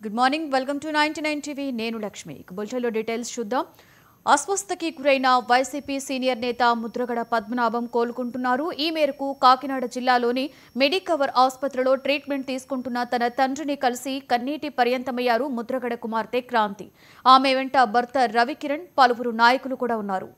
Good morning, welcome to 99 TV. నేను లక్ష్మి. బులెటిన్లో details చూద్దాం. అస్వస్థతకి గురైన వైసీపీ సీనియర్ నేత ముద్రగడ పద్మనాభం కోలుకుంటున్నారు. ఈ మేరకు కాకినాడ జిల్లాలోని మెడికవర్ ఆసుపత్రిలో ట్రీట్మెంట్ తీసుకుంటున్న తన తండ్రిని కలిసి కన్నీటి పర్యంతమయ్యారు ముద్రగడ కుమార్తె క్రాంతి. ఆమె వెంట భర్త రవికిరణ్, పలువురు నాయకులు కూడా ఉన్నారు.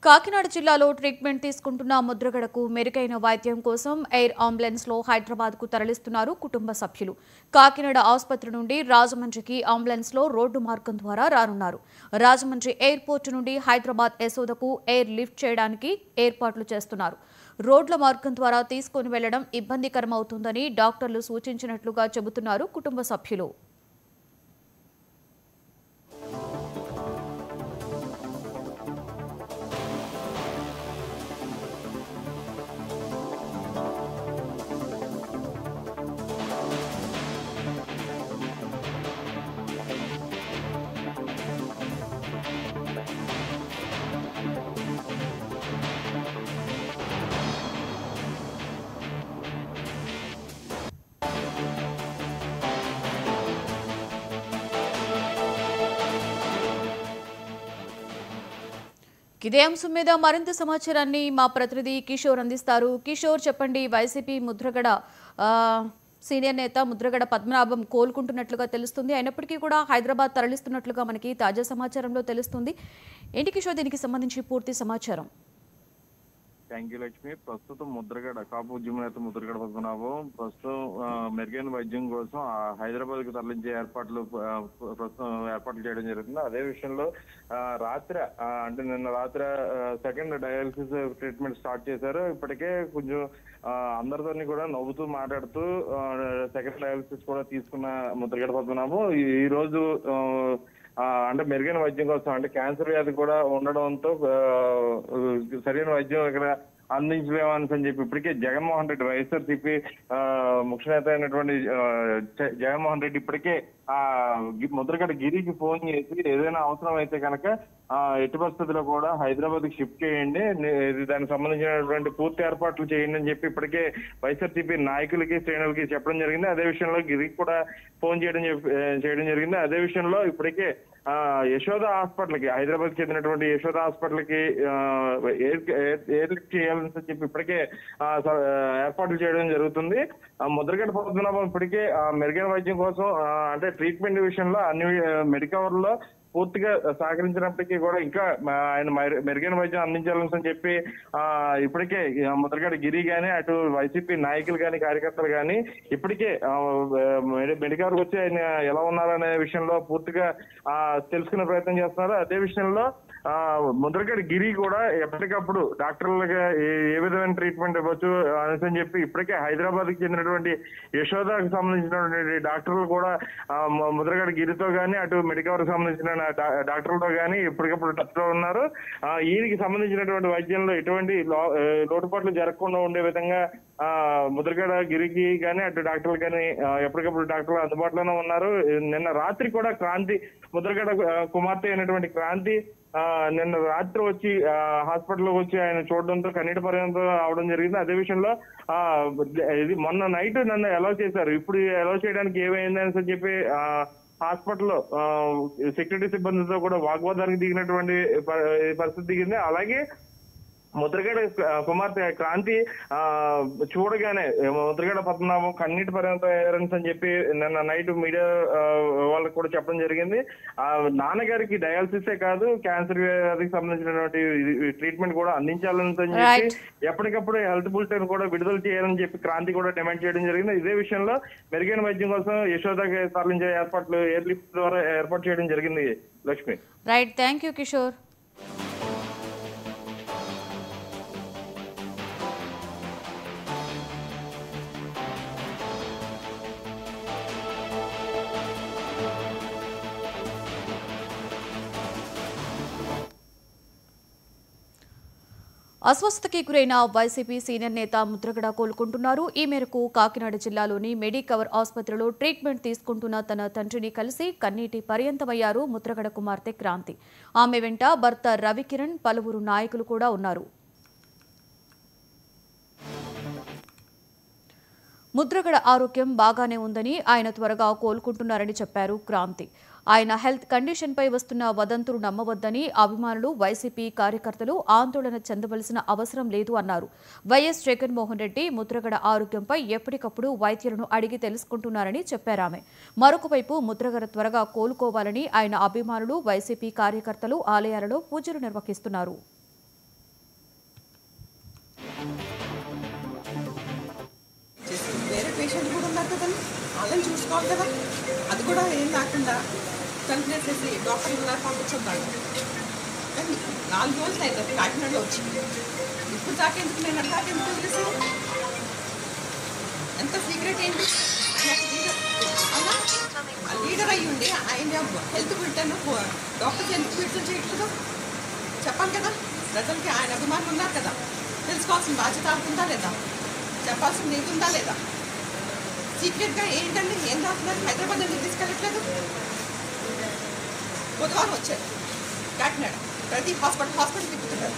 కాకినాడ జిల్లాలో ట్రీట్మెంట్ తీసుకుంటున్న ముద్రగడకు మెరుగైన వైద్యం కోసం ఎయిర్ అంబులెన్స్ లో హైదరాబాద్ కు తరలిస్తున్నారు కుటుంబ సభ్యులు. కాకినాడ ఆసుపత్రి నుండి రాజమండ్రికి అంబులెన్స్ లో రోడ్డు మార్గం ద్వారా రానున్నారు. రాజమండ్రి ఎయిర్పోర్ట్ నుండి హైదరాబాద్ యశోదకు ఎయిర్ లిఫ్ట్ చేయడానికి ఏర్పాట్లు చేస్తున్నారు. రోడ్ల మార్గం ద్వారా తీసుకుని వెళ్లడం ఇబ్బందికరమవుతుందని డాక్టర్లు సూచించినట్లుగా చెబుతున్నారు కుటుంబ సభ్యులు. ఇదే అంశం మీద మరింత సమాచారాన్ని మా ప్రతినిధి కిషోర్ అందిస్తారు. కిషోర్, చెప్పండి. వైసీపీ ముద్రగడ సీనియర్ నేత ముద్రగడ పద్మనాభం కోలుకుంటున్నట్లుగా తెలుస్తుంది. అయినప్పటికీ కూడా హైదరాబాద్ తరలిస్తున్నట్లుగా మనకి తాజా సమాచారంలో తెలుస్తుంది. ఏంటి కిషోర్, దీనికి సంబంధించి పూర్తి సమాచారం? Thank you Lakshmi. ప్రస్తుతం ముద్రగడ కాపు ఉద్యమ నేత ముద్రగడ పద్మనాభం ప్రస్తుతం మెరుగైన వైద్యం కోసం హైదరాబాద్ కు తరలించే ఏర్పాట్లు చేయడం జరుగుతుంది. అదే విషయంలో రాత్రి అంటే నిన్న రాత్రి సెకండ్ డయాలసిస్ ట్రీట్మెంట్ స్టార్ట్ చేశారు. ఇప్పటికే కొంచెం అందరితోని కూడా నవ్వుతూ మాట్లాడుతూ సెకండ్ డయాలసిస్ కూడా తీసుకున్న ముద్రగడ పద్మనాభం ఈ రోజు అంటే మెరుగైన వైద్యం కోసం, అంటే క్యాన్సర్ వ్యాధి కూడా ఉండడంతో సరైన వైద్యం ఇక్కడ అందించలేమని చెప్పి ఇప్పటికే జగన్మోహన్ రెడ్డి, వైఎస్ఆర్సీపీ ముఖ్య నేత అయినటువంటి జగన్మోహన్ రెడ్డి ఇప్పటికే ముద్రగడ గిరికి ఫోన్ చేసి ఏదైనా అవసరం అయితే కనుక ఎట్టి పరిస్థితుల్లో కూడా హైదరాబాద్ కి షిఫ్ట్ చేయండి, దానికి సంబంధించినటువంటి పూర్తి ఏర్పాట్లు చేయండి అని చెప్పి ఇప్పటికే వైఎస్ఆర్సీపీ నాయకులకి, శ్రేణులకి చెప్పడం జరిగింది. అదే విషయంలో గిరికి కూడా ఫోన్ చేయడం జరిగింది. అదే విషయంలో ఇప్పటికే యశోద హాస్పిటల్ కి, హైదరాబాద్ చెందినటువంటి యశోద హాస్పిటల్ కి ఎయిర్ లిఫ్ట్ చేయాలని చెప్పి ఇప్పటికే ఏర్పాట్లు చేయడం జరుగుతుంది. ముద్రగడ పద్మనాభం ఇప్పటికే మెరుగైన వైద్యం కోసం అంటే ట్రీట్మెంట్ విషయంలో అన్ని మెడికవర్ లో పూర్తిగా సహకరించినప్పటికీ కూడా ఇంకా ఆయన మెరుగైన వైద్యం అందించాలని చెప్పి ఇప్పటికే ముద్రగడ గిరి గాని, అటు వైసీపీ నాయకులు గాని, కార్యకర్తలు గాని ఇప్పటికే మెడికవర్ వచ్చి ఆయన ఎలా ఉన్నారనే విషయంలో పూర్తిగా తెలుసుకునే ప్రయత్నం చేస్తున్నారు. అదే విషయంలో ముద్రగడ గిరి కూడా ఎప్పటికప్పుడు డాక్టర్లుగా ఏ విధమైన ట్రీట్మెంట్ ఇవ్వచ్చు అని చెప్పి ఇప్పటికే హైదరాబాద్ కి చెందినటువంటి యశోదకు సంబంధించినటువంటి డాక్టర్లు కూడా ముద్రగడ గిరితో గాని, అటు మెడికవర్ సంబంధించిన డాక్టర్లతో గాని ఎప్పటికప్పుడు టచ్ లో ఉన్నారు. ఈయనకి సంబంధించినటువంటి వైద్యంలో ఎటువంటి లోటుపాట్లు జరగకుండా ఉండే విధంగా ముద్రగడ గిరికి కానీ, అటు డాక్టర్లు కానీ ఎప్పటికప్పుడు డాక్టర్లు అందుబాటులోనే ఉన్నారు. నిన్న రాత్రి కూడా క్రాంతి, ముద్రగడ కుమార్తె అయినటువంటి క్రాంతి నిన్న రాత్రి వచ్చి హాస్పిటల్కి వచ్చి ఆయన చూడడంతో కన్నీటి పర్యంతం అవడం జరిగింది. అదే విషయంలో ఇది మొన్న నైట్ నన్ను అలౌ చేశారు, ఇప్పుడు అలౌ చేయడానికి ఏమైందని చెప్పి హాస్పిటల్లో సెక్యూరిటీ సిబ్బందితో కూడా వాగ్వాదానికి దిగినటువంటి పరిస్థితి దిగింది. అలాగే ముద్రగడ కుమార్తె క్రాంతి చూడగానే ముద్రగడ పద్మనాభం కన్నీటి పర్యంతం అయ్యారని చెప్పి నిన్న నైట్ మీడియా వాళ్ళకి కూడా చెప్పడం జరిగింది. నాన్నగారికి డయాలసిసే కాదు క్యాన్సర్ వ్యాధికి సంబంధించినటువంటి ట్రీట్మెంట్ కూడా అందించాలని చెప్పి ఎప్పటికప్పుడు హెల్త్ బులెటిన్ కూడా విడుదల చేయాలని చెప్పి క్రాంతి కూడా డిమాండ్ చేయడం జరిగింది. ఇదే విషయంలో మెరుగైన వైద్యం కోసం యశోదకి తరలించే ఏర్పాట్లు ఎయిర్ లిఫ్ట్ ద్వారా ఏర్పాటు చేయడం జరిగింది. Lakshmi. Right, thank you Kishore. అస్వస్థతకి గురైన వైసీపీ సీనియర్ నేత ముద్రగడ కోలుకుంటున్నారు. ఈ మేరకు కాకినాడ జిల్లాలోని మెడికవర్ ఆసుపత్రిలో ట్రీట్మెంట్ తీసుకుంటున్న తన తండ్రిని కలిసి కన్నీటి పర్యంతమయ్యారు ముద్రగడ కుమార్తె క్రాంతి. ఆమె వెంట భర్త రవికిరణ్, పలువురు నాయకులు కూడా ఉన్నారు. ముద్రగడ ఆరోగ్యం బాగానే ఉందని, ఆయన త్వరగా కోలుకుంటున్నారని చెప్పారు క్రాంతి. ఆయన హెల్త్ కండిషన్పై వస్తున్న వదంతులు నమ్మవద్దని అభిమానులు, వైసీపీ కార్యకర్తలు ఆందోళన చెందవలసిన అవసరం లేదు అన్నారు. వైఎస్ జగన్మోహన్ రెడ్డి ముద్రగడ ఆరోగ్యంపై ఎప్పటికప్పుడు వైద్యులను అడిగి తెలుసుకుంటున్నారని చెప్పారామె. మరొకవైపు ముద్రగడ త్వరగా కోలుకోవాలని ఆయన అభిమానులు, వైసీపీ కార్యకర్తలు ఆలయాలలో పూజలు నిర్వహిస్తున్నారు. వేరే పేషెంట్ కూడా ఉన్నారు కదండి, వాళ్ళని చూసుకోవాలి కదా. అది కూడా ఏం లేకుండా కలిపేసేసి డాక్టర్ కూడా పంపించున్నాడు. కానీ 4 రోజులు అవుతుంది కాకినాడలో వచ్చింది. ఇప్పుడు దాకా ఎందుకు నేను అట్లాగే ఎందుకు వదిలేసాను? ఎంత సీక్రెట్ ఏంటి? అలా ఆ లీడర్ అయ్యి ఉండి ఆయన హెల్త్ బిల్టన్ డాక్టర్స్ ఎందుకు బిల్టన్ చేయట్లేదు చెప్పాలి కదా. ప్రజలకి ఆయన అభిమానులు ఉన్నారు కదా, తెలుసుకోవాల్సిన బాధ్యత అవుతుందా లేదా, చెప్పాల్సింది ఏదుందా లేదా. సీక్రెట్గా ఏంటండి ఏం రాస్తున్నారు? హైదరాబాద్ ఎందుకు తీసుకెళ్ళట్లేదు? బుధవారం వచ్చారు కాకినాడ, ప్రతి హాస్పిటల్ తిప్పుతున్నారు.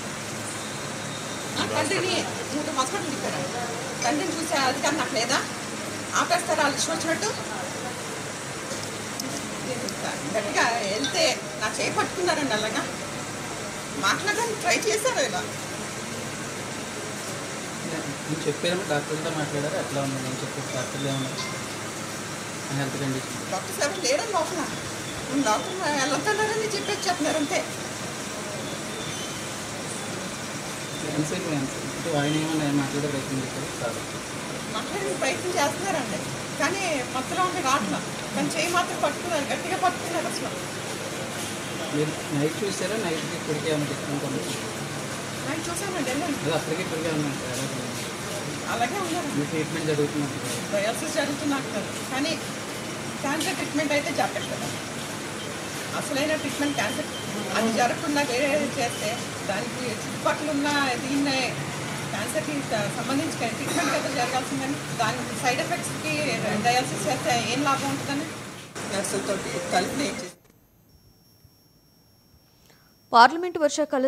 తండ్రిని 3 హాస్పిటల్ తిప్పారు. తండ్రిని చూసే అధికారం నాకు లేదా? ఆపేస్తారు వాళ్ళు ఇష్టం వచ్చినట్టు. గట్టిగా వెళ్తే నా చేయి పట్టుకున్నారండి. అలాగా మాట్లాడడానికి ట్రై చేశారు. ఇలా నేను చెప్పాను, డాక్టర్తో మాట్లాడారు. ఎట్లా ఉంది నేను చెప్పాను, డాక్టర్లు ఏమన్నారు హెల్త్ కండిషన్? డాక్టర్స్ ఎవరు లేరని లోపల డాక్టర్ వెళ్ళొద్దన్నారని చెప్పేసి చెప్తున్నారు అంతే. క్యాన్సర్ అంటే ఆయన ఏమన్నా మాట్లాడే ప్రయత్నం చేశారు కాదు, మాట్లాడే ప్రయత్నం చేస్తున్నారండి. కానీ మొత్తంలో ఉంటే రాట్లా, కానీ చేయి మాత్రం పట్టుకున్నారు, గట్టిగా పట్టుకున్నారు. అసలు మీరు నైట్ చూసారా? నైట్కి ఇప్పటికే ఏమన్నా చెప్తాను నైట్ చూసానండి. అది అప్పటికి ఇప్పటికే ఉన్నాయి అలాగే ఉన్నారు. మీ ట్రీట్మెంట్ జరుగుతున్నట్టు డయాలసిస్ జరుగుతున్నారు. కానీ క్యాన్సర్ ట్రీట్మెంట్ అయితే జరగట్లేదు. అసలైన ట్రీట్మెంట్ క్యాన్సర్ అది జరగకుండా వేరే చేస్తే దానికి చుట్టుపక్కల ఉన్న దీన్ని క్యాన్సర్కి సంబంధించిన ట్రీట్మెంట్ అయితే జరగాల్సిందని, దాని సైడ్ ఎఫెక్ట్స్కి డయాలసిస్ చేస్తే ఏం లాభం ఉంటుందని నర్సులతో కలిపి పార్లమెంటు వర్షాకాల